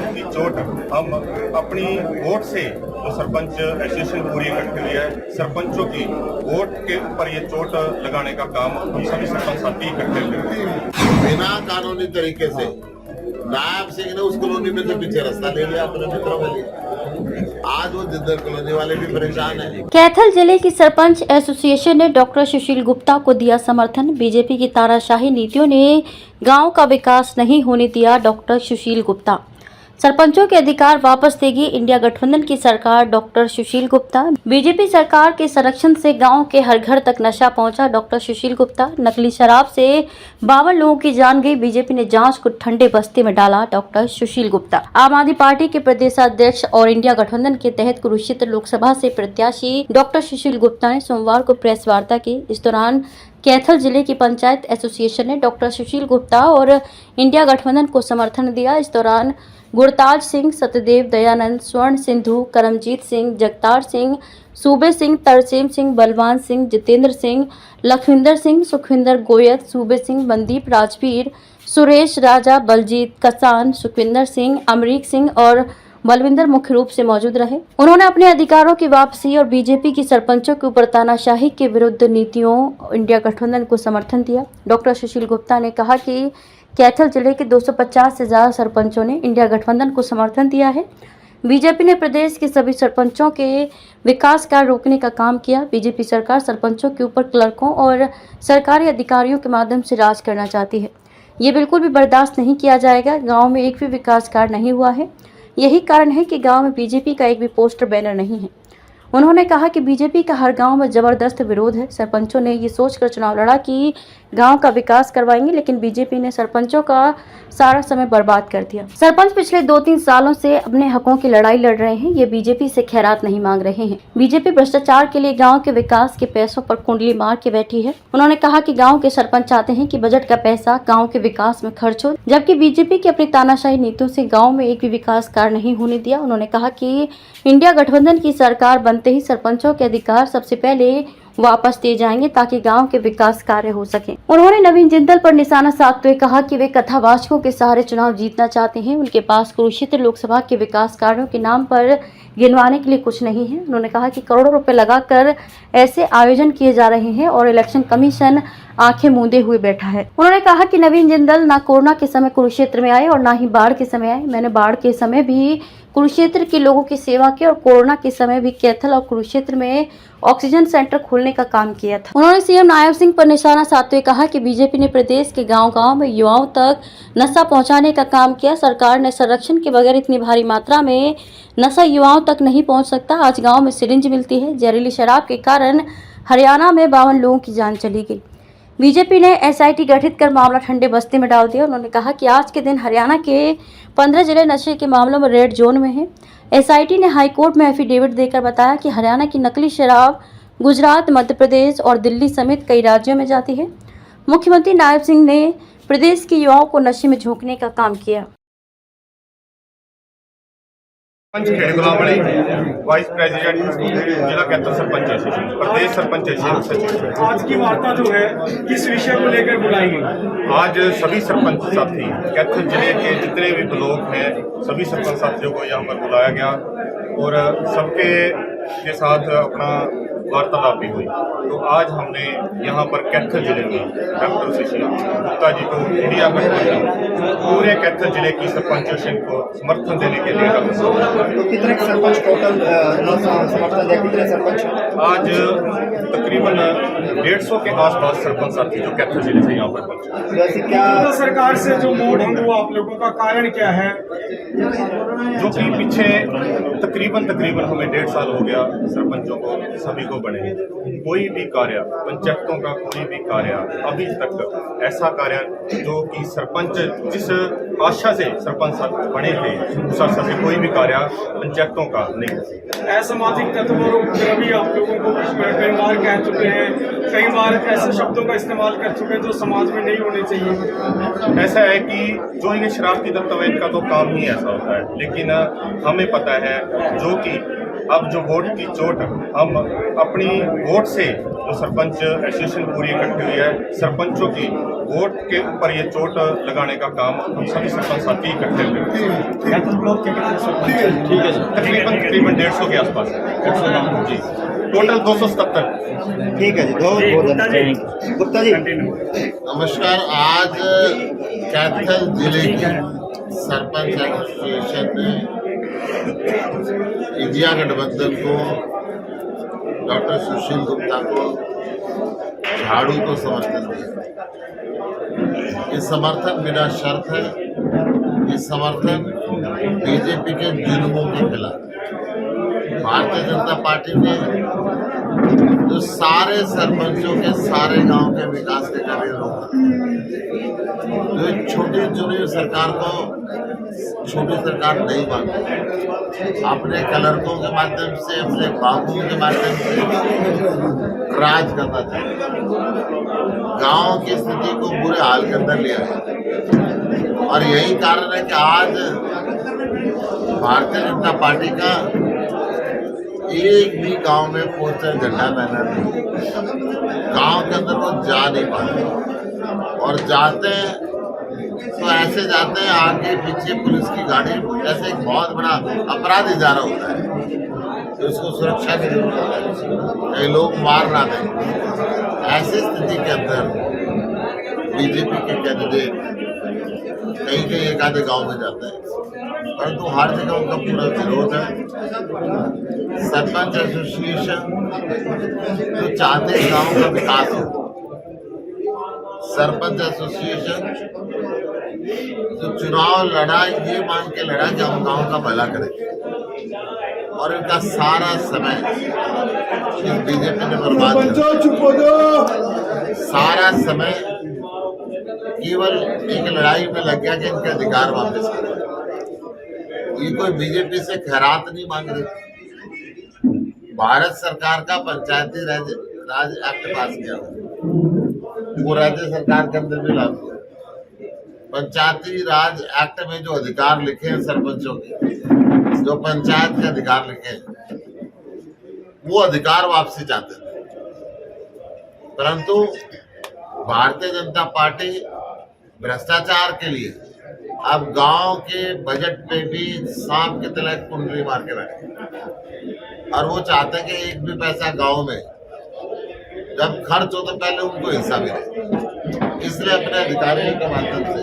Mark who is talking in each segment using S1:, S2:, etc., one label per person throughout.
S1: Vote की चोट हम अपनी वोट से जो सरपंच एसोसिएशन पूरी इकट्ठी हुई है, सरपंचों की वोट के ऊपर ये चोट लगाने का काम हम सभी सरपंच साथी इकट्ठे हुए।
S2: बिना कानूनी तरीके से नायब सिंह ने उस कॉलोनी में से पीछे रास्ता ले लिया अपने मित्रों के लिए। आज वो जिद्दर कॉलोनी वाले भी परेशान है।
S3: कैथल जिले की सरपंच एसोसिएशन ने डॉक्टर सुशील गुप्ता को दिया समर्थन। बीजेपी की तानाशाही नीतियों ने गांव का विकास नहीं होने दिया। डॉक्टर सुशील गुप्ता सरपंचों के अधिकार वापस देगी इंडिया गठबंधन की सरकार। डॉक्टर सुशील गुप्ता बीजेपी सरकार के संरक्षण से गांव के हर घर तक नशा पहुंचा। डॉक्टर सुशील गुप्ता नकली शराब से 52 लोगों की जान गई। बीजेपी ने जांच को ठंडे बस्ते में डाला। डॉक्टर सुशील गुप्ता आम आदमी पार्टी के प्रदेशाध्यक्ष और इंडिया गठबंधन के तहत कुरुक्षेत्र लोकसभा से प्रत्याशी डॉक्टर सुशील गुप्ता ने सोमवार को प्रेस वार्ता की। इस दौरान कैथल जिले की पंचायत एसोसिएशन ने डॉक्टर सुशील गुप्ता और इंडिया गठबंधन को समर्थन दिया। इस दौरान गुरताज सिंह, सत्यदेव, दयानंद, स्वर्ण सिंधु, करमजीत सिंह, जगतार सिंह, सूबे सिंह, तरसेम सिंह, बलवान सिंह, जितेंद्र सिंह, लखविंदर सिंह, सुखविंदर गोयत, सूबे सिंह, मनदीप राजवीर, सुरेश राजा, बलजीत कसान, सुखविंदर सिंह, अमरीक सिंह और बलविंदर मुख्य रूप से मौजूद रहे। उन्होंने अपने अधिकारों की वापसी और बीजेपी की सरपंचों के ऊपर तानाशाही के विरुद्ध नीतियों इंडिया गठबंधन को समर्थन दिया। डॉक्टर सुशील गुप्ता ने कहा कि कैथल जिले के 250 से ज्यादा सरपंचों ने इंडिया गठबंधन को समर्थन दिया है। बीजेपी ने प्रदेश के सभी सरपंचों के विकास कार्य रोकने का काम किया। बीजेपी सरकार सरपंचों के ऊपर क्लर्कों और सरकारी अधिकारियों के माध्यम से राज करना चाहती है। ये बिल्कुल भी बर्दाश्त नहीं किया जाएगा। गांव में एक भी विकास कार्य नहीं हुआ है। यही कारण है कि गांव में बीजेपी का एक भी पोस्टर बैनर नहीं है। उन्होंने कहा कि बीजेपी का हर गांव में जबरदस्त विरोध है। सरपंचों ने ये सोचकर चुनाव लड़ा कि गांव का विकास करवाएंगे, लेकिन बीजेपी ने सरपंचों का सारा समय बर्बाद कर दिया। सरपंच पिछले 2-3 सालों से अपने हकों की लड़ाई लड़ रहे हैं। ये बीजेपी से खैरात नहीं मांग रहे हैं। बीजेपी भ्रष्टाचार के लिए गांव के विकास के पैसों पर कुंडली मार के बैठी है। उन्होंने कहा कि गांव के सरपंच चाहते हैं कि बजट का पैसा गांव के विकास में खर्च हो, जबकि बीजेपी की अपनी तानाशाही नीतियों से गाँव में एक भी विकास कार्य नहीं होने दिया। उन्होंने कहा कि इंडिया गठबंधन की सरकार बनते ही सरपंचों के अधिकार सबसे पहले वापस दिए जाएंगे ताकि गांव के विकास कार्य हो सके। उन्होंने नवीन जिंदल पर निशाना साधते हुए कहा कि वे कथावाचकों के सहारे चुनाव जीतना चाहते हैं। उनके पास कुरुक्षेत्र लोकसभा के विकास कार्यों के नाम पर गिनवाने के लिए कुछ नहीं है। उन्होंने कहा कि करोड़ों रुपए लगाकर ऐसे आयोजन किए जा रहे हैं और इलेक्शन कमीशन आंखें मूंदे हुए बैठा है। उन्होंने कहा कि नवीन जिंदल ना कोरोना के समय कुरुक्षेत्र में आए और ना ही बाढ़ के समय आए। मैंने बाढ़ के समय भी कुरुक्षेत्र के लोगों की सेवा की और कोरोना के समय भी कैथल और कुरुक्षेत्र में ऑक्सीजन सेंटर खोलने का काम किया था। उन्होंने सीएम नायब सिंह पर निशाना साधते हुए कहा कि बीजेपी ने प्रदेश के गांव-गांव में युवाओं तक नशा पहुंचाने का काम किया। सरकार ने संरक्षण के बगैर इतनी भारी मात्रा में नशा युवाओं तक नहीं पहुंच सकता। आज गाँव में सिरिंज मिलती है। जहरीली शराब के कारण हरियाणा में 52 लोगों की जान चली गई। बीजेपी ने एसआईटी गठित कर मामला ठंडे बस्ते में डाल दिया। उन्होंने कहा कि आज के दिन हरियाणा के 15 जिले नशे के मामलों में रेड जोन में हैं। एसआईटी ने हाईकोर्ट में एफिडेविट देकर बताया कि हरियाणा की नकली शराब गुजरात, मध्य प्रदेश और दिल्ली समेत कई राज्यों में जाती है। मुख्यमंत्री नायब सिंह ने प्रदेश के युवाओं को नशे में झोंकने का काम किया।
S1: खेड़गुलामड़ी वाइस प्रेसिडेंट जिला कैथल सरपंच एसोसिएशन, प्रदेश सरपंच एसोसिएशन।
S4: आज की वार्ता जो है किस विषय को लेकर बुलाई गई?
S1: आज सभी सरपंच साथी कैथल जिले के जितने भी लोग हैं सभी सरपंच साथियों को यहाँ पर बुलाया गया और सबके के साथ अपना वार्तालाप भी हुई। तो आज हमने यहाँ पर कैथल जिले में डॉक्टर सुशील गुप्ता जी को इंडिया गठबंधन पूरे कैथल जिले की सरपंचों को समर्थन देने के लिए
S5: तो कितने सरपंच टोटल समर्थन दिया? कितने सरपंच?
S1: आज तकरीबन 150 के आसपास सरपंच साथी जो कैथल जिले से यहाँ पर पहुंचे।
S5: वैसे क्या
S4: तो सरकार से जो मोह भंग हुआ आप लोगों का कारण क्या है?
S1: जो कि पीछे तकरीबन हमें 1.5 साल हो गया सरपंचों को सभी को बने, कोई भी कार्य पंचायतों का कोई भी कार्य अभी तक ऐसा कार्य जो कि सरपंच जिस आशा से सरपंच बने थे उस आशा से कोई भी कार्य पंचायतों का नहीं।
S4: असामाजिक तत्वों भी आप लोगों को कई बार कह चुके हैं, कई बार ऐसे शब्दों का इस्तेमाल कर चुके हैं जो समाज में नहीं होने चाहिए।
S1: ऐसा है कि जो ये शरारती तत्व है इनका तो काम ही ऐसा होता है, लेकिन हमें पता है जो कि अब जो वोट की चोट हम अपनी वोट से जो सरपंच एसोसिएशन पूरी इकट्ठी हुई है, सरपंचों की वोट के ऊपर ये चोट लगाने का काम हम सभी सरपंच साथी इकट्ठे हुए
S4: कैथल ब्लॉक के कितने सरपंच हैं? ठीक है सर।
S1: तकरीबन 150 के आसपास है। 150 गाँव जी, टोटल 277।
S5: ठीक है जी, बहुत धन्यवाद गुप्ता जी।
S2: नमस्कार। आज कैथल जिले की सरपंच एसोसिएशन ने इंडिया गठबंधन को, डॉक्टर सुशील गुप्ता को, झाड़ू को समर्थन दिया। ये समर्थन बिना शर्त है। ये समर्थन बीजेपी के जुल्मों के खिलाफ। भारतीय जनता पार्टी ने जो सारे सरपंचों के सारे गांव के विकास के कार्य रोका, जो एक छोटी चुनी सरकार को छोटी सरकार नहीं मानती, अपने कलर्कों के माध्यम से, अपने बाबुओं के माध्यम से राज करना चाहिए। गांव की स्थिति को बुरे हाल के अंदर लिया है और यही कारण है कि आज भारतीय जनता पार्टी का एक भी गांव में पोस्टर, झंडा, बैनर नहीं। गांव के अंदर वो जा नहीं पाते और जाते हैं तो ऐसे जाते हैं आगे पीछे पुलिस की गाड़ी, जैसे एक बहुत बड़ा अपराधी जा रहा होता है तो उसको सुरक्षा की जरूरत है, कई लोग मार ना दें। ऐसी स्थिति के अंदर बीजेपी के कैंडिडेट कहीं एक आधे गांव में जाते हैं, परंतु हर जगह उनका पूरा विरोध है। सरपंच एसोसिएशन जो चाहते हैं गांव का विकास हो, सरपंच एसोसिएशन जो चुनाव लड़ा ये मान के लड़ा कि हम गांव का भला करें, और इनका सारा समय इस बीजेपी ने बर्बाद किया। सारा समय केवल एक लड़ाई में लग गया कि इनके अधिकार वापस करें। ये कोई बीजेपी से खैरात नहीं मांग रही। भारत सरकार का पंचायती राज एक्ट पास किया, वो राज्य सरकार के अंदर भी लागू है। पंचायती राज एक्ट में जो अधिकार लिखे हैं सरपंचों के, जो पंचायत के अधिकार लिखे हैं, वो अधिकार वापसी चाहते थे, परंतु भारतीय जनता पार्टी भ्रष्टाचार के लिए अब गांव के बजट पे भी सांप की तरह कुंडली मार के बैठे और वो चाहते हैं कि एक भी पैसा गांव में जब खर्च हो तो पहले उनको हिस्सा मिले। इसलिए अपने अधिकारियों के माध्यम से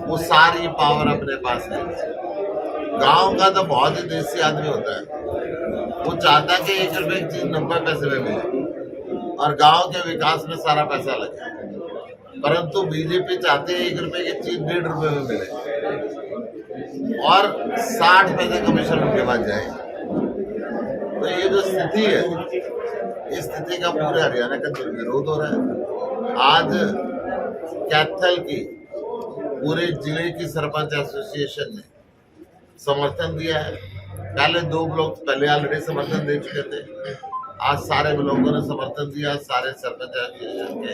S2: वो सारी पावर अपने पास है। गांव का तो बहुत ही देसी आदमी होता है, वो चाहता है कि 1 रुपए की चीज 90 पैसे में मिले और गांव के विकास में सारा पैसा लगे, परंतु बीजेपी चाहती है 1 रुपए की चीज 1.5 रुपए में मिले और 60 पैसे कमीशन उनके पास जाए। तो ये जो स्थिति है, इस स्थिति का पूरे हरियाणा का विरोध हो रहा है। आज कैथल की पूरे जिले की सरपंच एसोसिएशन ने समर्थन दिया है। पहले 2 ब्लॉक पहले ऑलरेडी समर्थन दे चुके थे, आज सारे ब्लॉकों ने समर्थन दिया। सारे सरपंच एसोसिएशन के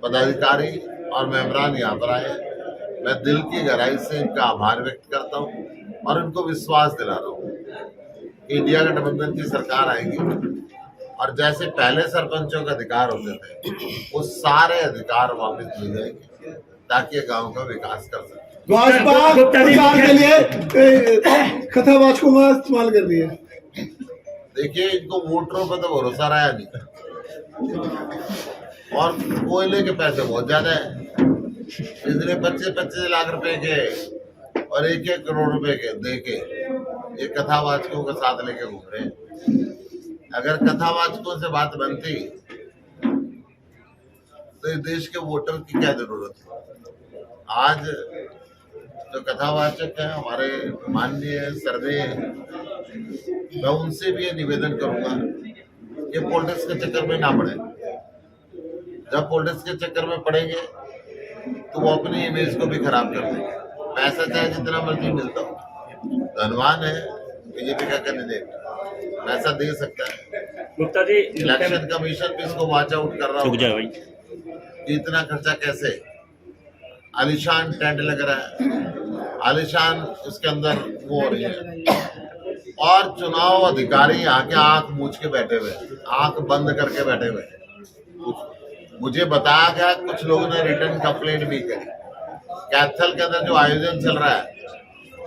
S2: पदाधिकारी और मेंबरान यहाँ पर आए। मैं दिल की गहराई से इनका आभार व्यक्त करता हूँ और इनको विश्वास दिला रहा हूँ इंडिया गठबंधन की सरकार आएगी और जैसे पहले सरपंचों के अधिकार होते थे वो सारे अधिकार वापस मिल जाएंगे ताकि गांव का विकास कर सके।
S6: भाजपा प्रचार के लिए कथावाचकों का इस्तेमाल कर रही है।
S2: देखिए, इनको वोटरों पर तो भरोसा रहा नहीं और कोयले के पैसे बहुत ज्यादा है। इसलिए 25-25 लाख रुपए के और 1-1 करोड़ रुपए के दे के ये कथावाचकों के साथ लेके घूम रहे हैं। अगर कथावाचकों से बात बनती तो देश के वोटर की क्या जरूरत है। आज जो कथावाचक हैं हमारे माननीय सरदे, मैं उनसे भी ये निवेदन करूंगा कि पॉलिटिक्स के चक्कर में ना पड़े। जब पॉलिटिक्स के चक्कर में पड़ेंगे तो वो अपनी इमेज को भी खराब कर देंगे। पैसा चाहे जितना मर्जी मिलता हो, धनवान है बीजेपी का कैंडिडेट, पैसा दे सकता है।
S7: गुप्ता जी,
S2: इलेक्शन कमीशन भी इसको वॉच आउट कर रहा है कि इतना खर्चा कैसे। आलिशान टेंट लग रहा है, आलिशान उसके अंदर वो हो रही है और चुनाव अधिकारी यहाँ के आंख मूछ के बैठे हुए, आंख बंद करके बैठे हुए। मुझे बताया गया कुछ लोगों ने रिटर्न कंप्लेंट भी करी। कैथल के अंदर जो आयोजन चल रहा है,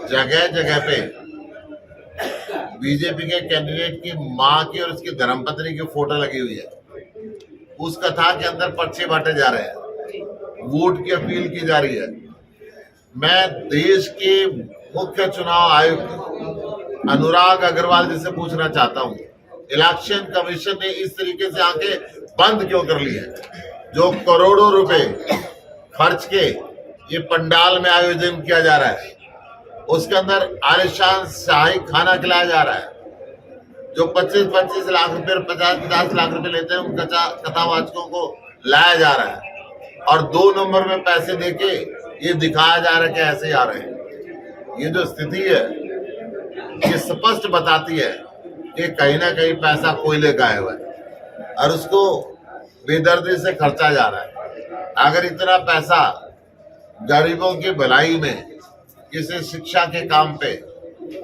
S2: जगह जगह पे बीजेपी के कैंडिडेट की मां की और उसकी धर्मपत्नी की फोटो लगी हुई है। उस कथा के अंदर पर्चे बांटे जा रहे हैं, वोट की अपील की जा रही है। मैं देश के मुख्य चुनाव आयुक्त अनुराग अग्रवाल जी से पूछना चाहता हूं, इलेक्शन कमीशन ने इस तरीके से आंखें बंद क्यों कर ली है? जो करोड़ों रुपए खर्च के ये पंडाल में आयोजन किया जा रहा है, उसके अंदर आलिशान शाही खाना खिलाया जा रहा है। जो 25-25 लाख रुपए, 50-50 लाख रुपए लेते हैं, उन कथावाचकों को लाया जा रहा है और 2 नंबर में पैसे देके ये दिखाया जा रहा है कि ऐसे आ रहे हैं। ये जो स्थिति है, ये स्पष्ट बताती है कि कहीं ना कहीं पैसा कोयले का है और उसको बेदर्दी से खर्चा जा रहा है। अगर इतना पैसा गरीबों की भलाई में, किसी शिक्षा के काम पे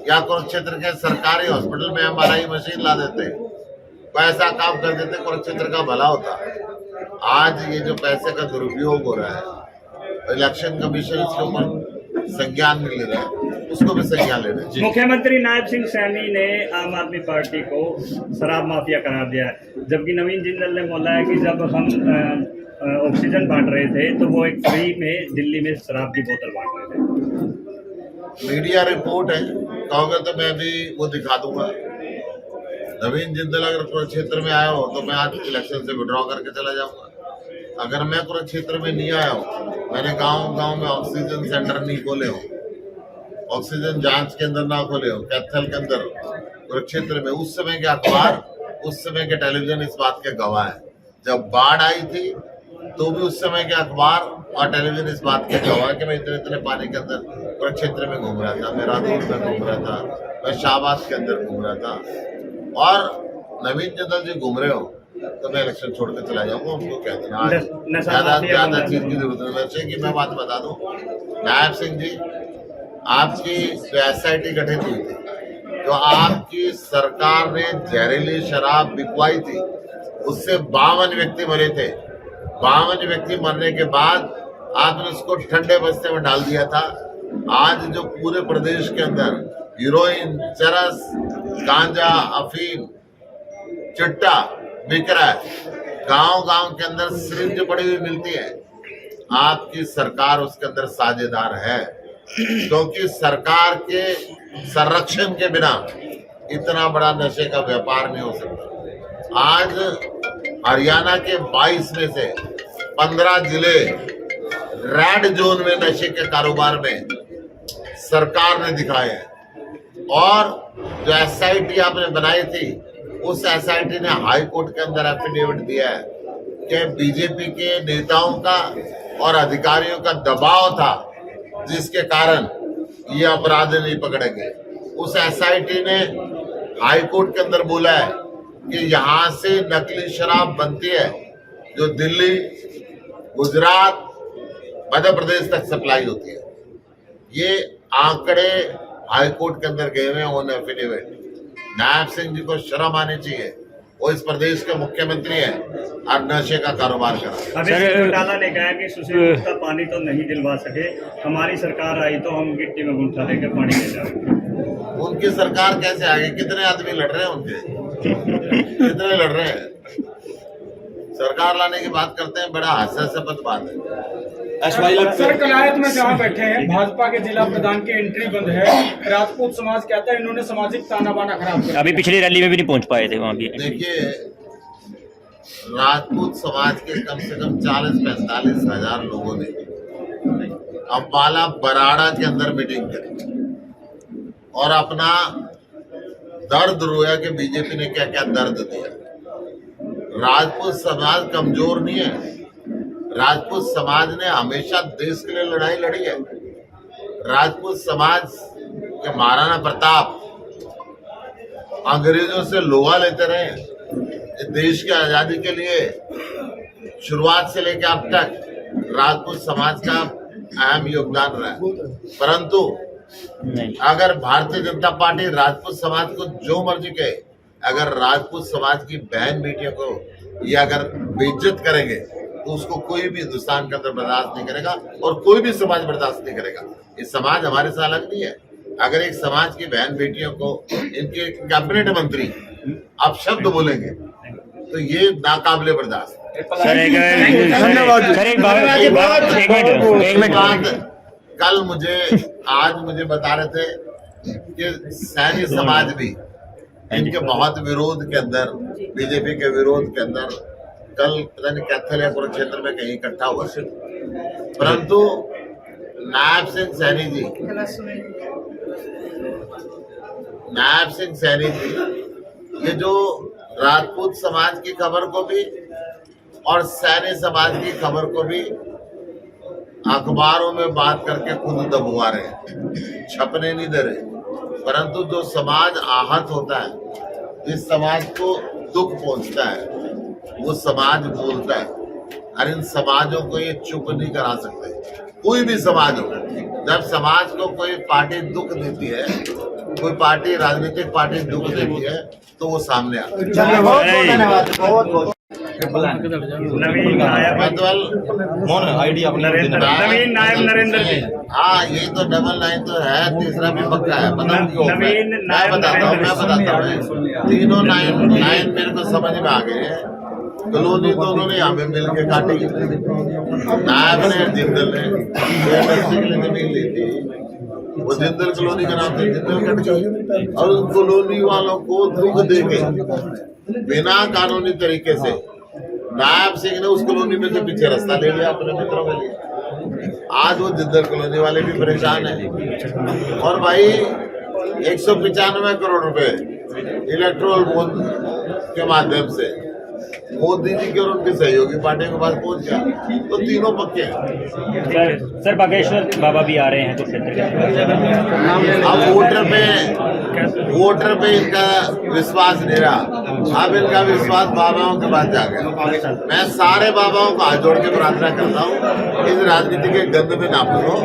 S2: या कुरुक्षेत्र के सरकारी हॉस्पिटल में MRI मशीन ला देते, पैसा काम कर देते, कुरुक्षेत्र का भला होता। आज ये जो पैसे का दुरुपयोग हो रहा है, इलेक्शन कमीशन इसके ऊपर संज्ञान नहीं ले रहा है, उसको भी संज्ञान ले रहे हैं।
S7: मुख्यमंत्री नायब सिंह सैनी ने आम आदमी पार्टी को शराब माफिया करार दिया है, जबकि नवीन जिंदल ने बोला है कि जब हम ऑक्सीजन बांट रहे थे तो वो एक फ्री में दिल्ली में शराब की बोतल बांट रहे थे।
S2: मीडिया रिपोर्ट है, कहोगे तो मैं भी वो दिखा दूंगा। नवीन जिंदल अगर कुरुक्षेत्र में आया हो तो मैं आज इलेक्शन से विड्रॉ करके चला जाऊंगा। अगर मैं कुरुक्षेत्र में नहीं आया हूँ, मैंने गांव-गांव में ऑक्सीजन सेंटर नहीं खोले हो, ऑक्सीजन जांच केंद्र ना खोले हो, कैथल के अंदर कुरुक्षेत्र में, उस समय के अखबार, उस समय के टेलीविजन इस बात के गवाह है। जब बाढ़ आई थी तो भी उस समय के अखबार और टेलीविजन इस बात के गवाह कि मैं इतने पानी के अंदर कुरुक्षेत्र में घूम रहा था, मैं रादौर में घूम रहा था, मैं शाहबाद के अंदर घूम रहा था। और नवीन जिंदल जी घूम रहे हो तो मैं इलेक्शन छोड़ कर चला जाऊंगा, उनको कह देना। ज्यादा चीज की जरूरत है। वैसे की मैं बात बता दूं, नायब सिंह जी, आपकी जो SIT गठित हुई थी, जो आपकी सरकार ने जहरीली शराब बिकवाई थी, उससे 52 व्यक्ति मरे थे। 52 व्यक्ति मरने के बाद आपने उसको ठंडे बस्ते में डाल दिया था। आज जो पूरे प्रदेश के अंदर हीरोइन, चरस, गांजा, अफीम, चिट्टा बिक रहा है, गांव-गांव के अंदर सिरिंज पड़ी हुई मिलती है, आपकी सरकार उसके अंदर साझेदार है, क्योंकि सरकार के संरक्षण के बिना इतना बड़ा नशे का व्यापार नहीं हो सकता। आज हरियाणा के 22 में से 15 जिले रेड जोन में नशे के कारोबार में सरकार ने दिखाए हैं। और जो SIT आपने बनाई थी, उस SIT ने हाई कोर्ट के अंदर एफिडेविट दिया है कि बीजेपी के नेताओं का और अधिकारियों का दबाव था, जिसके कारण ये अपराध नहीं पकड़े गए। उस SIT ने हाई कोर्ट के अंदर बोला है कि यहाँ से नकली शराब बनती है जो दिल्ली, गुजरात, मध्य प्रदेश तक सप्लाई होती है। ये आंकड़े हाई कोर्ट के अंदर गए हुए हैं ऑन एफिडेविट। नायब सिंह जी को शर्म आनी चाहिए, वो इस प्रदेश के मुख्यमंत्री हैं और नशे का कारोबार कर रहे हैं।
S7: अभी घोटाला ने कहा कि सुशील गुप्ता पानी तो नहीं दिलवा सके, हमारी सरकार आई तो हम गिट्टी में गुंठा लेकर पानी ले जाएंगे।
S2: उनकी सरकार कैसे आ गई? कितने आदमी लड़ रहे हैं उनके, कितने लड़ रहे हैं? सरकार लाने की बात करते हैं, बड़ा हास्यास्पद बात है।
S4: सर, कलायत में जहाँ बैठे हैं, भाजपा के जिला प्रधान की एंट्री बंद है। राजपूत समाज कहता है इन्होंने सामाजिक ताना बाना खराब किया।
S8: अभी पिछली रैली में भी नहीं पहुंच पाए थे वहाँ भी।
S2: देखिए, राजपूत समाज के कम से कम 40-45 हजार लोगों ने अम्बाला बराड़ा के अंदर मीटिंग करी और अपना दर्द रोया कि बीजेपी ने क्या क्या दर्द दिया। राजपूत समाज कमजोर नहीं है। राजपूत समाज ने हमेशा देश के लिए लड़ाई लड़ी है। राजपूत समाज के महाराणा प्रताप अंग्रेजों से लोहा लेते रहे। देश की आजादी के लिए शुरुआत से लेकर अब तक राजपूत समाज का अहम योगदान रहा है। परंतु अगर भारतीय जनता पार्टी राजपूत समाज को जो मर्जी कहे, अगर राजपूत समाज की बहन बेटियों को ये अगर बेइज्जत करेंगे तो उसको कोई भी हिंदुस्तान के अंदर बर्दाश्त नहीं करेगा और कोई भी समाज बर्दाश्त नहीं करेगा। ये समाज हमारे से अलग नहीं है। अगर एक समाज की बहन बेटियों को इनके कैबिनेट मंत्री आप शब्द बोलेंगे तो ये नाकाबिले बर्दाश्त।
S8: सर एक मिनट
S2: कल आज मुझे बता रहे थे कि सैनी समाज भी इनके बहुत विरोध के अंदर, बीजेपी के विरोध के अंदर कल पता नहीं कैथल या कुरुक्षेत्र में कहीं इकट्ठा हुआ, परंतु नायब सिंह सैनी जी ये जो राजपूत समाज की खबर को भी और सैनी समाज की खबर को भी अखबारों में बात करके खुद दबवा रहे हैं, छपने नहीं दे रहे। परंतु जो समाज आहत होता है, जिस समाज को दुख पहुंचता है, वो समाज बोलता है और इन समाजों को ये चुप नहीं करा सकते। कोई भी समाज हो, जब समाज को कोई पार्टी दुख देती है, कोई पार्टी राजनीतिक पार्टी दुख देती है तो वो सामने आता है।
S5: धन्यवाद, बहुत बहुत
S7: नवीन नायब नवीन नायब नरेंद्र जी।
S2: हाँ, ये तो 99 तो है, तीसरा भी पक्का है। पता नहीं क्यों। मैं बताता हूँ। तीनों 9 मेरे को समझ में आ गए हैं। कॉलोनी तो उन्होंने यहाँ पे मिल के काटी, नायब ने जिंदल ने जमीन ली थी, वो जिंदल कॉलोनी का नाम था, जिंदल कट गई और उन कॉलोनी वालों को दुख देके बिना कानूनी तरीके से नायब सिंह ने उस कॉलोनी में से पीछे रास्ता ले लिया अपने मित्रों के लिए। आज वो जिंदल कॉलोनी वाले भी परेशान है। और भाई 195 करोड़ रुपए इलेक्ट्रोल बॉन्ड के माध्यम से मोदी जी के और उनके सहयोगी पार्टी के पास पहुंच गया, तो तीनों पक्के हैं।
S8: सर बागेश्वर बाबा भी आ रहे हैं तो क्षेत्र के,
S2: अब वोटर पे इनका विश्वास नहीं रहा। अब इनका विश्वास बाबाओं के पास जा गया। मैं सारे बाबाओं को हाथ जोड़ के प्रार्थना करता हूँ, इस राजनीति के गंद में ना फंसो।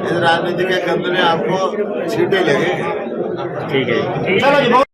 S2: इस राजनीति के गंद में आपको छींटे लगेंगे।
S8: ठीक है।
S5: चलो जी।